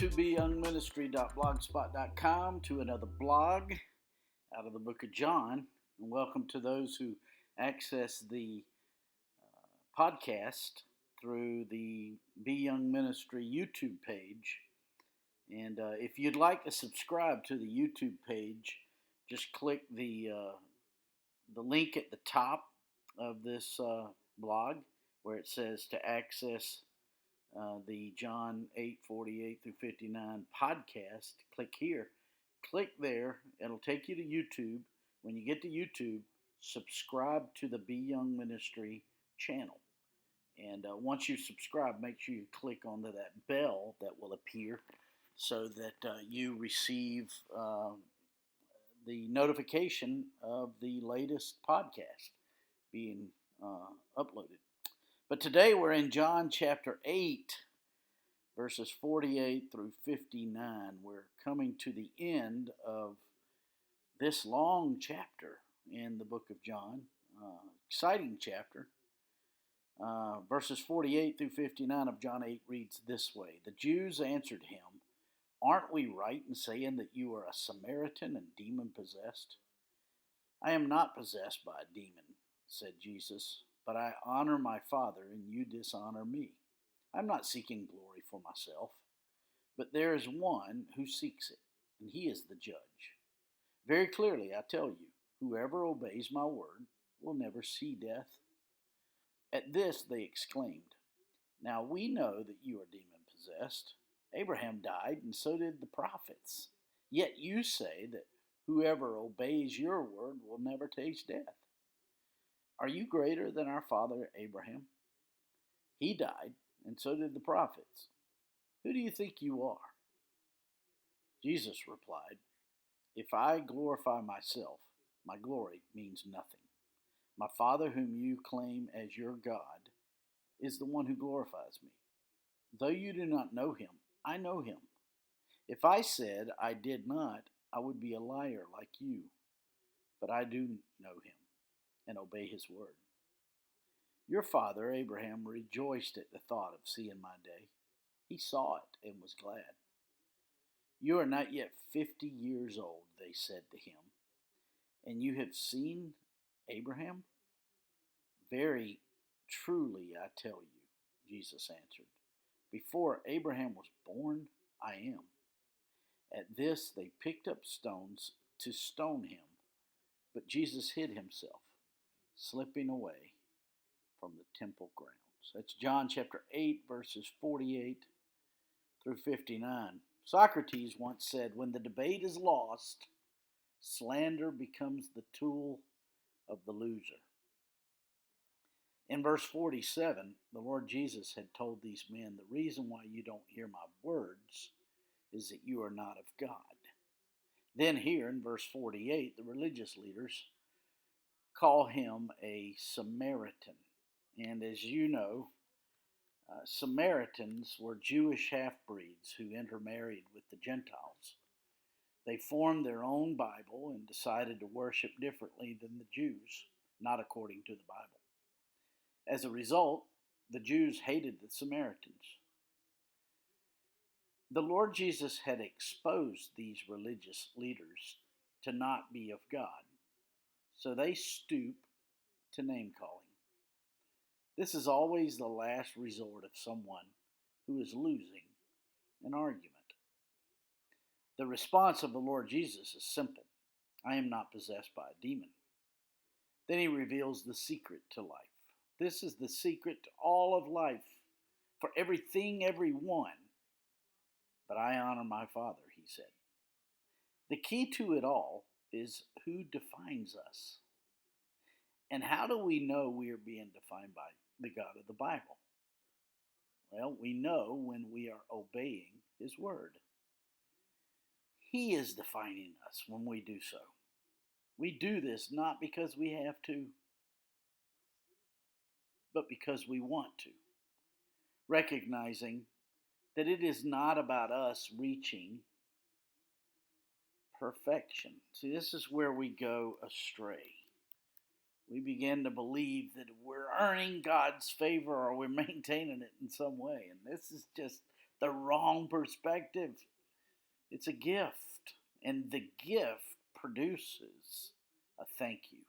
to BYoungMinistry.blogspot.com, to another blog out of the book of John, and welcome to those who access the podcast through the BYoung Ministry YouTube page. And if you'd like to subscribe to the YouTube page, just click the link at the top of this blog where it says to access the John 8:48 through 59 podcast. Click here. Click there. It'll take you to YouTube. When you get to YouTube, subscribe to the BYoung Ministry channel. And once you subscribe, make sure you click onto that bell that will appear so that you receive the notification of the latest podcast being uploaded. But today we're in John chapter 8, verses 48 through 59. We're coming to the end of this long chapter in the book of John. Exciting chapter. Verses 48 through 59 of John 8 reads this way. The Jews answered him, "Aren't we right in saying that you are a Samaritan and demon-possessed?" "I am not possessed by a demon," said Jesus, "but I honor my Father, and you dishonor me. I'm not seeking glory for myself, but there is one who seeks it, and he is the judge. Very clearly I tell you, whoever obeys my word will never see death." At this they exclaimed, "Now we know that you are demon-possessed. Abraham died, and so did the prophets. Yet you say that whoever obeys your word will never taste death. Are you greater than our father Abraham? He died, and so did the prophets. Who do you think you are?" Jesus replied, "If I glorify myself, my glory means nothing. My Father, whom you claim as your God, is the one who glorifies me. Though you do not know him, I know him. If I said I did not, I would be a liar like you. But I do know him and obey his word. Your father Abraham rejoiced at the thought of seeing my day. He saw it and was glad." "You are not yet 50 years old," they said to him, "and you have seen Abraham?" "Very truly I tell you," Jesus answered, "before Abraham was born, I am." At this they picked up stones to stone him, but Jesus hid himself, slipping away from the temple grounds. That's John chapter 8, verses 48 through 59. Socrates once said, "When the debate is lost, slander becomes the tool of the loser." In verse 47, the Lord Jesus had told these men, "The reason why you don't hear my words is that you are not of God." Then here in verse 48, the religious leaders call him a Samaritan. And as you know, Samaritans were Jewish half-breeds who intermarried with the Gentiles. They formed their own Bible and decided to worship differently than the Jews, not according to the Bible. As a result, the Jews hated the Samaritans. The Lord Jesus had exposed these religious leaders to not be of God, so they stoop to name-calling. This is always the last resort of someone who is losing an argument. The response of the Lord Jesus is simple. "I am not possessed by a demon." Then he reveals the secret to life. This is the secret to all of life, for everything, everyone. "But I honor my Father," he said. The key to it all is who defines us. And how do we know we are being defined by the God of the Bible? Well, we know when we are obeying his word. He is defining us when we do so. We do this not because we have to, but because we want to, recognizing that it is not about us reaching perfection. See, this is where we go astray. We begin to believe that we're earning God's favor or we're maintaining it in some way. And this is just the wrong perspective. It's a gift, and the gift produces a thank you.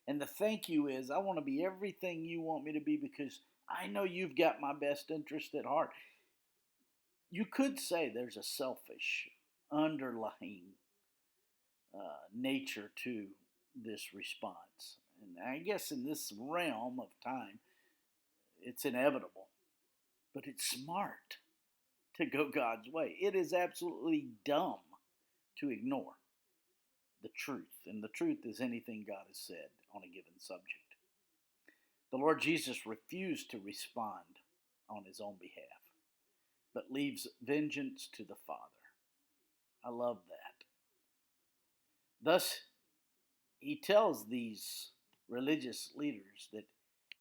And the thank you is, I want to be everything you want me to be because I know you've got my best interest at heart. You could say there's a selfish underlying nature to this response. And I guess in this realm of time, it's inevitable, but it's smart to go God's way. It is absolutely dumb to ignore the truth, and the truth is anything God has said on a given subject. The Lord Jesus refused to respond on his own behalf, but leaves vengeance to the Father. I love that. Thus, he tells these religious leaders that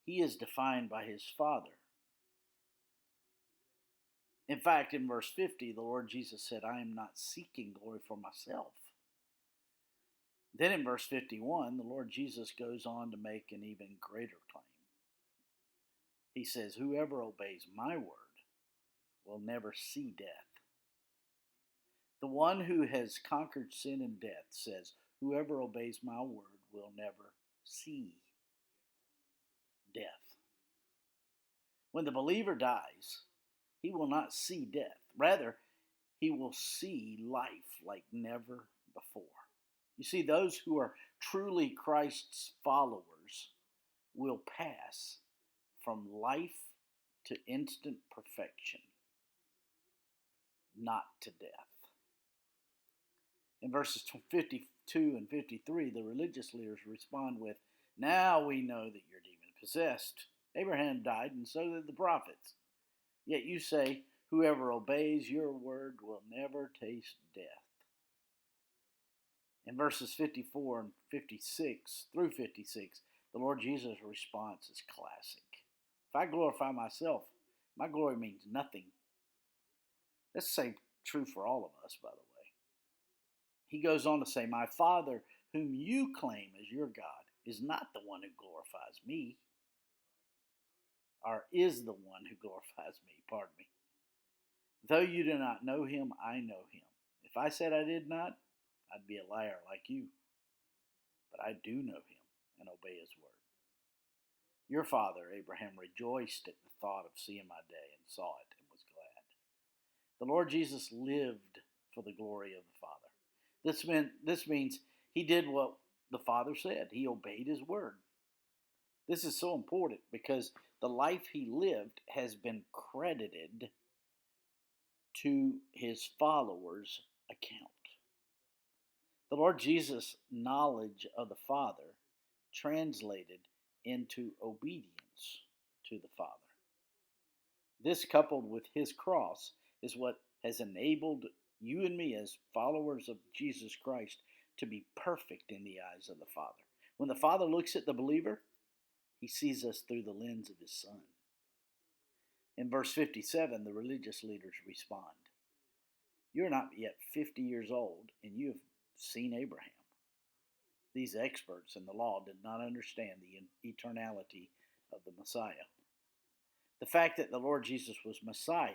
he is defined by his Father. In fact, in verse 50, the Lord Jesus said, I am not seeking glory for myself. Then in verse 51, the Lord Jesus goes on to make an even greater claim. He says, whoever obeys my word will never see death. The one who has conquered sin and death says, whoever obeys my word will never see death. When the believer dies, he will not see death. Rather, he will see life like never before. You see, those who are truly Christ's followers will pass from life to instant perfection, not to death. In verses 52 and 53, the religious leaders respond with, now we know that you're demon possessed. Abraham died, and so did the prophets. Yet you say, whoever obeys your word will never taste death. In verses 54 and 56 through 56, the Lord Jesus' response is classic. If I glorify myself, my glory means nothing. That's the same true for all of us, by the way. He goes on to say, my Father, whom you claim as your God, is not the one who glorifies me, or is the one who glorifies me, pardon me. Though you do not know him, I know him. If I said I did not, I'd be a liar like you. But I do know him and obey his word. Your father, Abraham, rejoiced at the thought of seeing my day and saw it and was glad. The Lord Jesus lived for the glory of the Father. This means he did what the Father said. He obeyed his word. This is so important because the life he lived has been credited to his followers' account. The Lord Jesus' knowledge of the Father translated into obedience to the Father. This, coupled with his cross, is what has enabled you and me as followers of Jesus Christ to be perfect in the eyes of the Father. When the Father looks at the believer, he sees us through the lens of his Son. In verse 57, the religious leaders respond, you're not yet 50 years old, and you have seen Abraham. These experts in the law did not understand the eternality of the Messiah. The fact that the Lord Jesus was Messiah,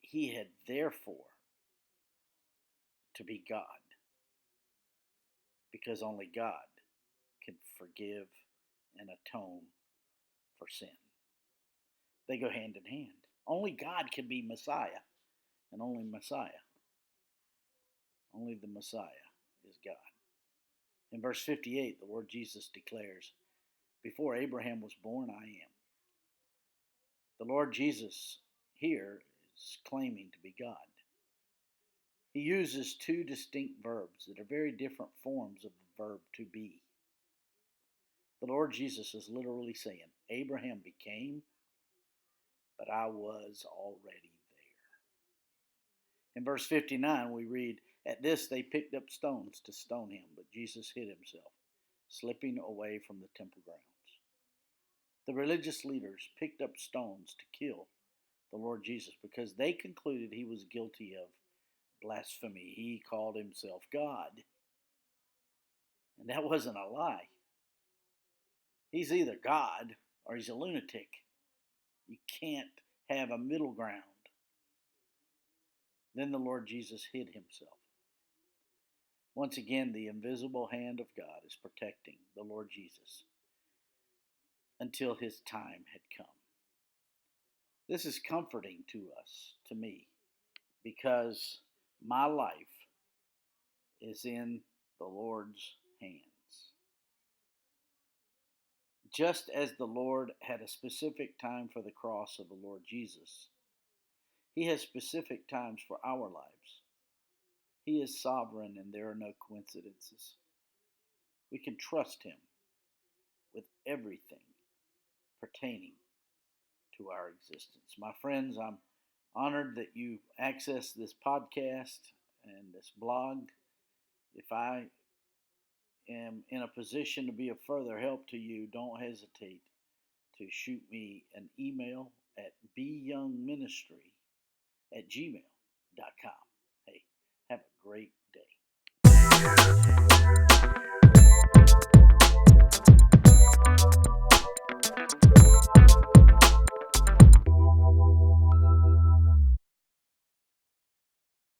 he had therefore to be God, because only God can forgive and atone for sin. They go hand in hand. Only God can be Messiah, and only the Messiah is God. In verse 58, the Lord Jesus declares, before Abraham was born, I am. The Lord Jesus here is claiming to be God. He uses two distinct verbs that are very different forms of the verb to be. The Lord Jesus is literally saying, Abraham became, but I was already there. In verse 59, we read, at this they picked up stones to stone him, but Jesus hid himself, slipping away from the temple grounds. The religious leaders picked up stones to kill the Lord Jesus because they concluded he was guilty of blasphemy. He called himself God. And that wasn't a lie. He's either God or he's a lunatic. You can't have a middle ground. Then the Lord Jesus hid himself. Once again, the invisible hand of God is protecting the Lord Jesus until his time had come. This is comforting to us, to me, because my life is in the Lord's hands. Just as the Lord had a specific time for the cross of the Lord Jesus, he has specific times for our lives. He is sovereign and there are no coincidences. We can trust him with everything pertaining to our existence. My friends, I'm honored that you access this podcast and this blog. If I am in a position to be of further help to you, don't hesitate to shoot me an email at BYoungMinistry@gmail.com. Hey, have a great